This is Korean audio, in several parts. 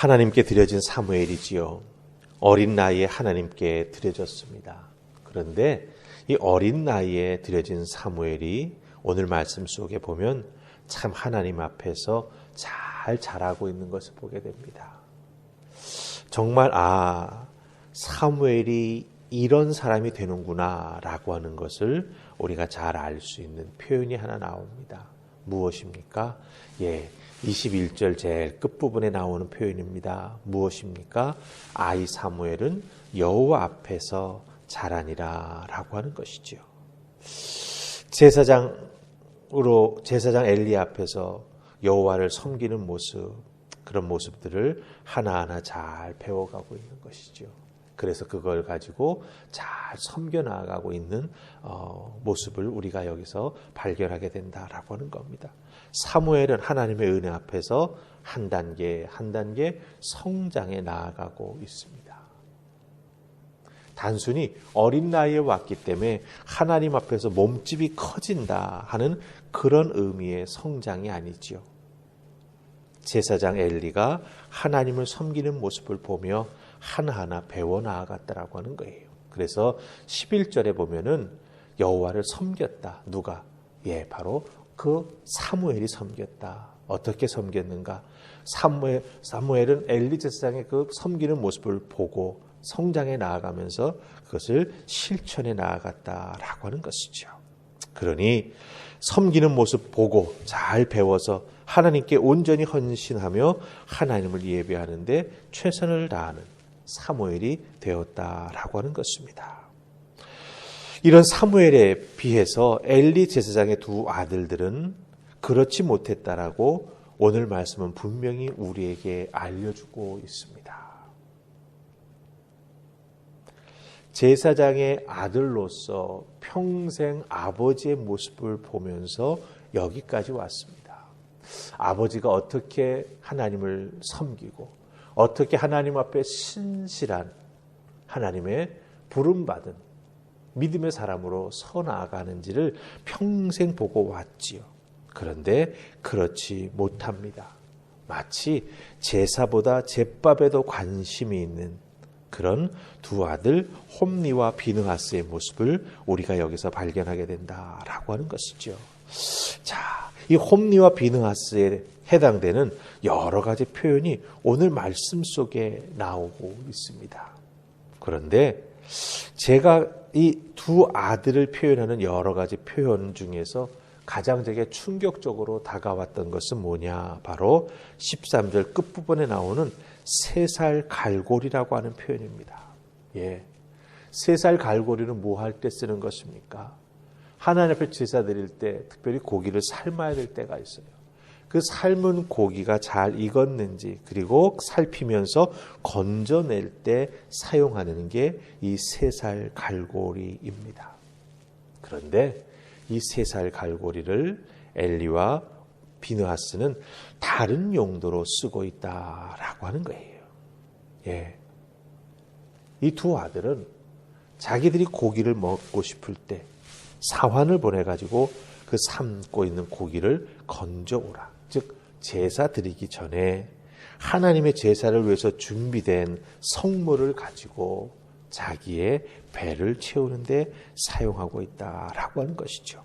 하나님께 드려진 사무엘이지요. 어린 나이에 하나님께 드려졌습니다. 그런데 이 어린 나이에 드려진 사무엘이 오늘 말씀 속에 보면 참 하나님 앞에서 잘 자라고 있는 것을 보게 됩니다. 정말 사무엘이 이런 사람이 되는구나 라고 하는 것을 우리가 잘 알 수 있는 표현이 하나 나옵니다. 무엇입니까? 21절 제일 끝부분에 나오는 표현입니다. 무엇입니까? 아이 사무엘은 여호와 앞에서 자라니라 라고 하는 것이죠. 제사장 엘리 앞에서 여호와를 섬기는 모습, 그런 모습들을 하나하나 잘 배워가고 있는 것이죠. 그래서 그걸 가지고 잘 섬겨 나아가고 있는 모습을 우리가 여기서 발견하게 된다라고 하는 겁니다. 사무엘은 하나님의 은혜 앞에서 한 단계 한 단계 성장해 나아가고 있습니다. 단순히 어린 나이에 왔기 때문에 하나님 앞에서 몸집이 커진다 하는 그런 의미의 성장이 아니지요. 제사장 엘리가 하나님을 섬기는 모습을 보며 하나하나 배워 나아갔다라고 하는 거예요. 그래서 11절에 보면은 여호와를 섬겼다. 누가? 바로 그 사무엘이 섬겼다. 어떻게 섬겼는가? 사무엘은 엘리 제사장의 그 섬기는 모습을 보고 성장해 나아가면서 그것을 실천해 나아갔다라고 하는 것이죠. 그러니 섬기는 모습 보고 잘 배워서 하나님께 온전히 헌신하며 하나님을 예배하는데 최선을 다하는 사무엘이 되었다라고 하는 것입니다. 이런 사무엘에 비해서 엘리 제사장의 두 아들들은 그렇지 못했다라고 오늘 말씀은 분명히 우리에게 알려주고 있습니다. 제사장의 아들로서 평생 아버지의 모습을 보면서 여기까지 왔습니다. 아버지가 어떻게 하나님을 섬기고 어떻게 하나님 앞에 신실한 하나님의 부름받은 믿음의 사람으로 서 나아가는지를 평생 보고 왔지요. 그런데 그렇지 못합니다. 마치 제사보다 제밥에도 관심이 있는 그런 두 아들 홈니와 비느하스의 모습을 우리가 여기서 발견하게 된다라고 하는 것이죠. 자, 이 홈니와 비느하스에 해당되는 여러 가지 표현이 오늘 말씀 속에 나오고 있습니다. 그런데 제가 이 두 아들을 표현하는 여러 가지 표현 중에서 가장 제게 충격적으로 다가왔던 것은 뭐냐? 바로 13절 끝부분에 나오는 3살 갈고리라고 하는 표현입니다. 3살 갈고리는 뭐 할 때 쓰는 것입니까? 하나님 앞에 제사 드릴 때 특별히 고기를 삶아야 될 때가 있어요. 그 삶은 고기가 잘 익었는지 그리고 살피면서 건져낼 때 사용하는 게 이 3살 갈고리입니다. 그런데 이 3살 갈고리를 엘리와 비느하스는 다른 용도로 쓰고 있다라고 하는 거예요. 이 두 아들은 자기들이 고기를 먹고 싶을 때 사환을 보내가지고 그 삶고 있는 고기를 건져오라. 즉 제사 드리기 전에 하나님의 제사를 위해서 준비된 성물을 가지고 자기의 배를 채우는데 사용하고 있다라고 하는 것이죠.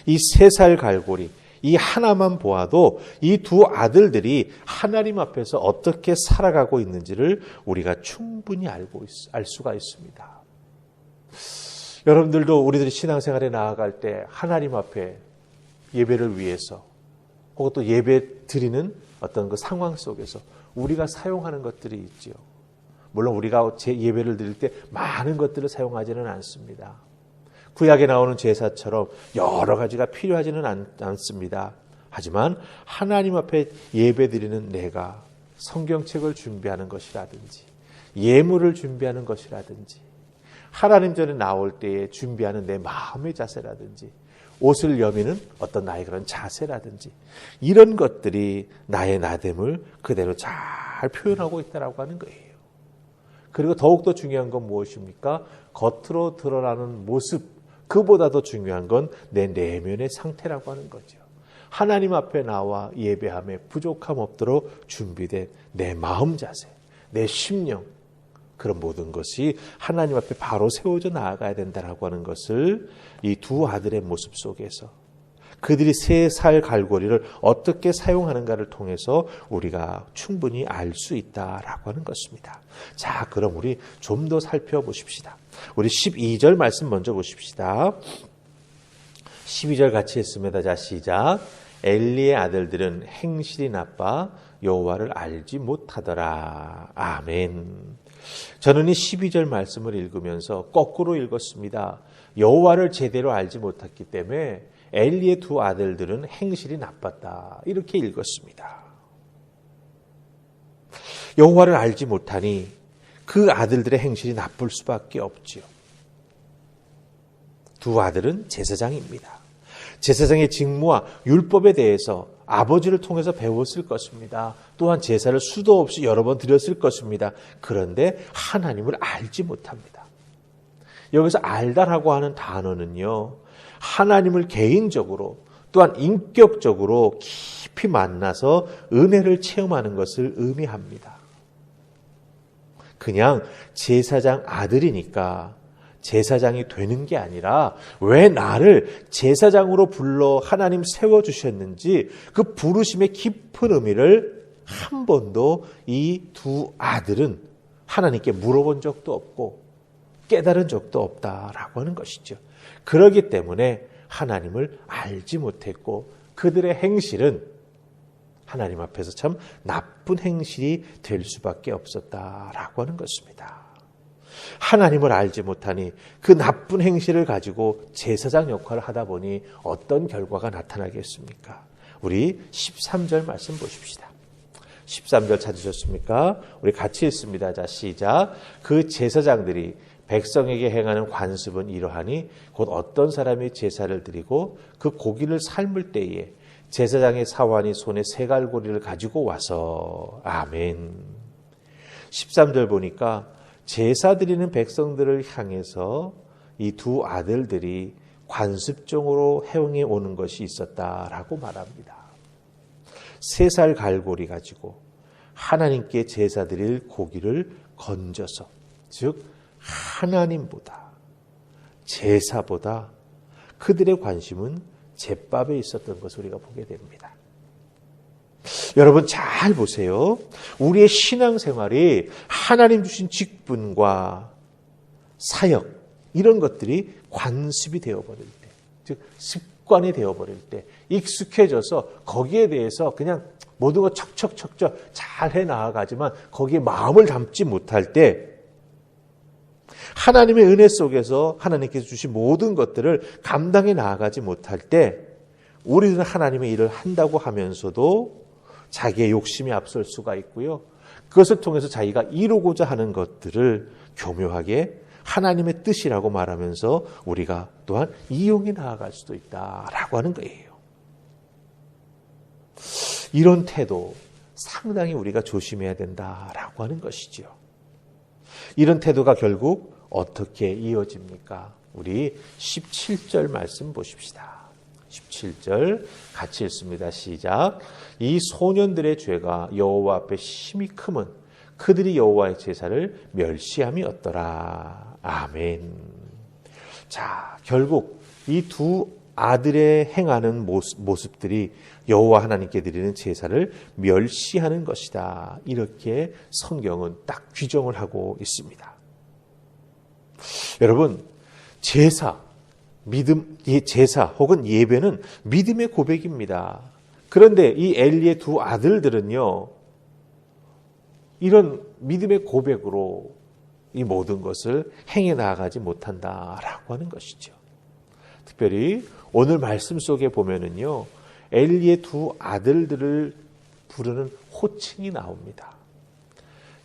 이 3살 갈고리, 이 하나만 보아도 이 두 아들들이 하나님 앞에서 어떻게 살아가고 있는지를 우리가 충분히 알 수가 있습니다. 여러분들도 우리들이 신앙생활에 나아갈 때 하나님 앞에 예배를 위해서 혹은 또 예배 드리는 어떤 그 상황 속에서 우리가 사용하는 것들이 있죠. 물론 우리가 예배를 드릴 때 많은 것들을 사용하지는 않습니다. 구약에 나오는 제사처럼 여러 가지가 필요하지는 않습니다. 하지만 하나님 앞에 예배 드리는 내가 성경책을 준비하는 것이라든지 예물을 준비하는 것이라든지 하나님 전에 나올 때에 준비하는 내 마음의 자세라든지 옷을 여미는 어떤 나의 그런 자세라든지 이런 것들이 나의 나됨을 그대로 잘 표현하고 있다고 하는 거예요. 그리고 더욱더 중요한 건 무엇입니까? 겉으로 드러나는 모습, 그보다 더 중요한 건 내 내면의 상태라고 하는 거죠. 하나님 앞에 나와 예배함에 부족함 없도록 준비된 내 마음 자세, 내 심령, 그런 모든 것이 하나님 앞에 바로 세워져 나아가야 된다라고 하는 것을 이 두 아들의 모습 속에서 그들이 세 살 갈고리를 어떻게 사용하는가를 통해서 우리가 충분히 알 수 있다라고 하는 것입니다. 자, 그럼 우리 좀 더 살펴보십시다. 우리 12절 말씀 먼저 보십시다. 12절 같이 했습니다. 자, 시작. 엘리의 아들들은 행실이 나빠 여호와를 알지 못하더라. 아멘. 저는 이 12절 말씀을 읽으면서 거꾸로 읽었습니다. 여호와를 제대로 알지 못했기 때문에 엘리의 두 아들들은 행실이 나빴다. 이렇게 읽었습니다. 여호와를 알지 못하니 그 아들들의 행실이 나쁠 수밖에 없지요. 두 아들은 제사장입니다. 제사장의 직무와 율법에 대해서 아버지를 통해서 배웠을 것입니다. 또한 제사를 수도 없이 여러 번 드렸을 것입니다. 그런데 하나님을 알지 못합니다. 여기서 알다라고 하는 단어는요, 하나님을 개인적으로 또한 인격적으로 깊이 만나서 은혜를 체험하는 것을 의미합니다. 그냥 제사장 아들이니까 제사장이 되는 게 아니라 왜 나를 제사장으로 불러 하나님 세워주셨는지 그 부르심의 깊은 의미를 한 번도 이 두 아들은 하나님께 물어본 적도 없고 깨달은 적도 없다라고 하는 것이죠. 그렇기 때문에 하나님을 알지 못했고 그들의 행실은 하나님 앞에서 참 나쁜 행실이 될 수밖에 없었다라고 하는 것입니다. 하나님을 알지 못하니 그 나쁜 행실을 가지고 제사장 역할을 하다 보니 어떤 결과가 나타나겠습니까? 우리 13절 말씀 보십시다. 13절 찾으셨습니까? 우리 같이 읽습니다. 자, 시작. 그 제사장들이 백성에게 행하는 관습은 이러하니 곧 어떤 사람이 제사를 드리고 그 고기를 삶을 때에 제사장의 사환이 손에 세갈고리를 가지고 와서 아멘. 13절 보니까 제사 드리는 백성들을 향해서 이 두 아들들이 관습적으로 행해 오는 것이 있었다라고 말합니다. 3살 갈고리 가지고 하나님께 제사 드릴 고기를 건져서, 즉 하나님보다 제사보다 그들의 관심은 제밥에 있었던 것을 우리가 보게 됩니다. 여러분 잘 보세요. 우리의 신앙생활이 하나님 주신 직분과 사역 이런 것들이 관습이 되어버릴 때, 즉 습관이 되어버릴 때, 익숙해져서 거기에 대해서 그냥 모든 거 척척척척 잘 해나가지만 거기에 마음을 담지 못할 때 하나님의 은혜 속에서 하나님께서 주신 모든 것들을 감당해 나아가지 못할 때 우리는 하나님의 일을 한다고 하면서도 자기의 욕심이 앞설 수가 있고요. 그것을 통해서 자기가 이루고자 하는 것들을 교묘하게 하나님의 뜻이라고 말하면서 우리가 또한 이용해 나아갈 수도 있다라고 하는 거예요. 이런 태도 상당히 우리가 조심해야 된다라고 하는 것이죠. 이런 태도가 결국 어떻게 이어집니까? 우리 17절 말씀 보십시다. 17절 같이 읽습니다. 시작. 이 소년들의 죄가 여호와 앞에 심히 크면 그들이 여호와의 제사를 멸시함이었더라. 아멘. 자, 결국 이 두 아들의 행하는 모습들이 여호와 하나님께 드리는 제사를 멸시하는 것이다. 이렇게 성경은 딱 규정을 하고 있습니다. 여러분, 제사 혹은 예배는 믿음의 고백입니다. 그런데 이 엘리의 두 아들들은요, 이런 믿음의 고백으로 이 모든 것을 행해 나가지 못한다라고 하는 것이죠. 특별히 오늘 말씀 속에 보면은요, 엘리의 두 아들들을 부르는 호칭이 나옵니다.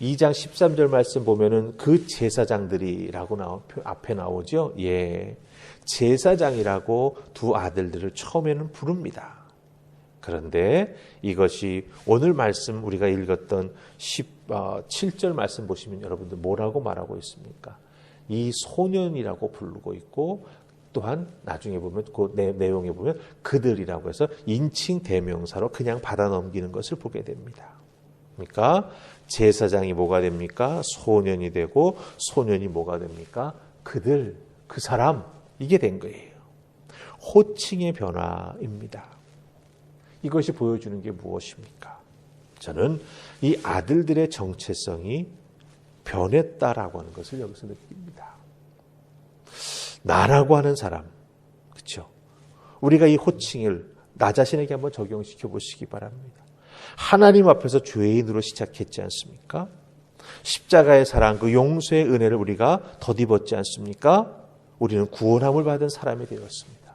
2장 13절 말씀 보면은 그 제사장들이라고 앞에 나오죠. 예. 제사장이라고 두 아들들을 처음에는 부릅니다. 그런데 이것이 오늘 말씀 우리가 읽었던 17절 말씀 보시면 여러분들 뭐라고 말하고 있습니까? 이 소년이라고 부르고 있고 또한 나중에 보면 그 내용에 보면 그들이라고 해서 인칭 대명사로 그냥 받아 넘기는 것을 보게 됩니다. 그러니까 제사장이 뭐가 됩니까? 소년이 되고 소년이 뭐가 됩니까? 그들, 그 사람, 이게 된 거예요. 호칭의 변화입니다. 이것이 보여주는 게 무엇입니까? 저는 이 아들들의 정체성이 변했다라고 하는 것을 여기서 느낍니다. 나라고 하는 사람, 그렇죠? 우리가 이 호칭을 나 자신에게 한번 적용시켜 보시기 바랍니다. 하나님 앞에서 죄인으로 시작했지 않습니까? 십자가의 사랑, 그 용서의 은혜를 우리가 덧입었지 않습니까? 우리는 구원함을 받은 사람이 되었습니다.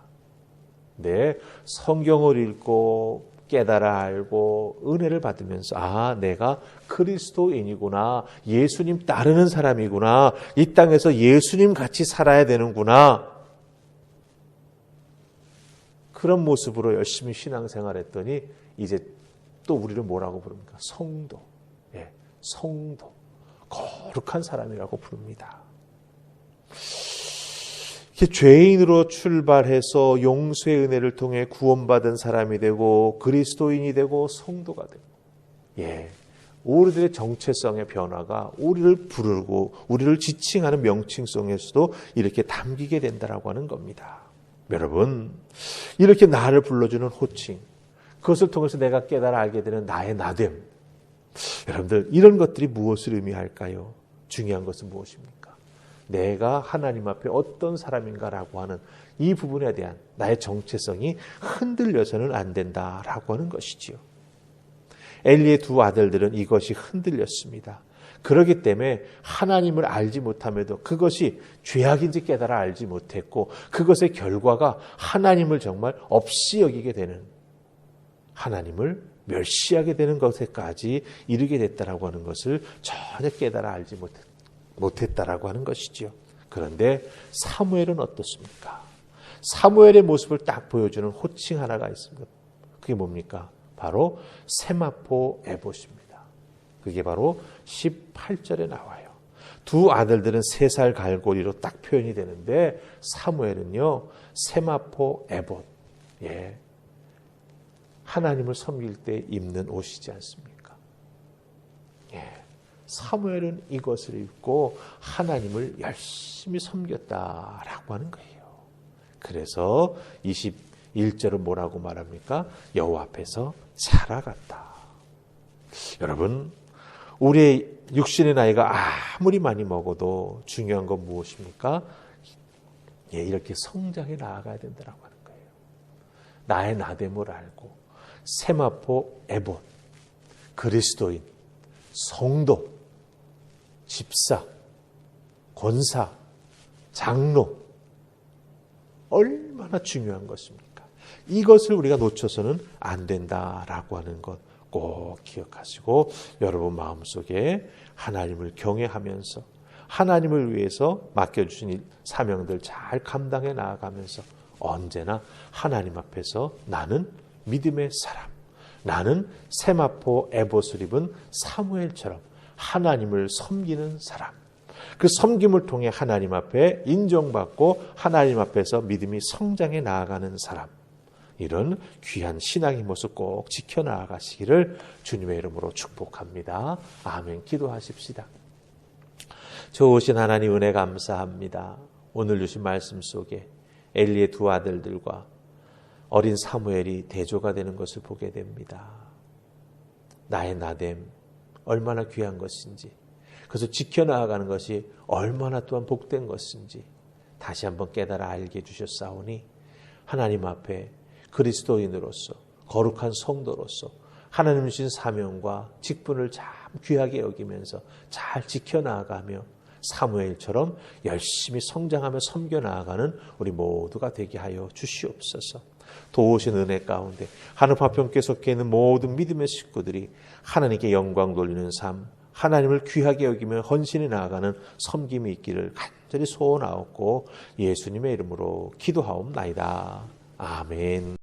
네, 성경을 읽고 깨달아 알고 은혜를 받으면서 아, 내가 그리스도인이구나. 예수님 따르는 사람이구나. 이 땅에서 예수님 같이 살아야 되는구나. 그런 모습으로 열심히 신앙생활했더니 이제 또 우리를 뭐라고 부릅니까? 성도. 예, 성도. 거룩한 사람이라고 부릅니다. 죄인으로 출발해서 용서의 은혜를 통해 구원받은 사람이 되고 그리스도인이 되고 성도가 되고, 예, 우리들의 정체성의 변화가 우리를 부르고 우리를 지칭하는 명칭성에서도 이렇게 담기게 된다라고 하는 겁니다. 여러분, 이렇게 나를 불러주는 호칭, 그것을 통해서 내가 깨달아 알게 되는 나의 나됨, 여러분들 이런 것들이 무엇을 의미할까요? 중요한 것은 무엇입니까? 내가 하나님 앞에 어떤 사람인가라고 하는 이 부분에 대한 나의 정체성이 흔들려서는 안 된다라고 하는 것이지요. 엘리의 두 아들들은 이것이 흔들렸습니다. 그렇기 때문에 하나님을 알지 못함에도 그것이 죄악인지 깨달아 알지 못했고 그것의 결과가 하나님을 정말 없이 여기게 되는, 하나님을 멸시하게 되는 것에까지 이르게 됐다라고 하는 것을 전혀 깨달아 알지 못했다라고 하는 것이지요. 그런데 사무엘은 어떻습니까? 사무엘의 모습을 딱 보여주는 호칭 하나가 있습니다. 그게 뭡니까? 바로 세마포 에봇입니다. 그게 바로 18절에 나와요. 두 아들들은 3살 갈고리로 딱 표현이 되는데 사무엘은요, 세마포 에봇, 예, 하나님을 섬길 때 입는 옷이지 않습니까? 예. 사무엘은 이것을 입고 하나님을 열심히 섬겼다라고 하는 거예요. 그래서 21절은 뭐라고 말합니까? 여호와 앞에서 자라갔다. 여러분, 우리의 육신의 나이가 아무리 많이 먹어도 중요한 건 무엇입니까? 예, 이렇게 성장해 나아가야 된다라고 하는 거예요. 나의 나됨을 알고 세마포 에봇, 그리스도인, 성도, 집사, 권사, 장로, 얼마나 중요한 것입니까? 이것을 우리가 놓쳐서는 안 된다라고 하는 것 꼭 기억하시고 여러분 마음속에 하나님을 경외하면서 하나님을 위해서 맡겨주신 사명들 잘 감당해 나아가면서 언제나 하나님 앞에서 나는 믿음의 사람, 나는 세마포 에봇을 입은 사무엘처럼 하나님을 섬기는 사람, 그 섬김을 통해 하나님 앞에 인정받고 하나님 앞에서 믿음이 성장해 나아가는 사람, 이런 귀한 신앙의 모습 꼭 지켜나가시기를 주님의 이름으로 축복합니다. 아멘. 기도하십시다. 좋으신 하나님 은혜 감사합니다. 오늘 주신 말씀 속에 엘리의 두 아들들과 어린 사무엘이 대조가 되는 것을 보게 됩니다. 나의 나됨 얼마나 귀한 것인지, 그래서 지켜나가는 것이 얼마나 또한 복된 것인지 다시 한번 깨달아 알게 해주셨사오니 하나님 앞에 그리스도인으로서 거룩한 성도로서 하나님 주신 사명과 직분을 참 귀하게 여기면서 잘 지켜나가며 사무엘처럼 열심히 성장하며 섬겨나가는 우리 모두가 되게 하여 주시옵소서. 도우신 은혜 가운데 하늘 파평교회 속해 있는 모든 믿음의 식구들이 하나님께 영광 돌리는 삶, 하나님을 귀하게 여기며 헌신해 나아가는 섬김이 있기를 간절히 소원하옵고 예수님의 이름으로 기도하옵나이다. 아멘.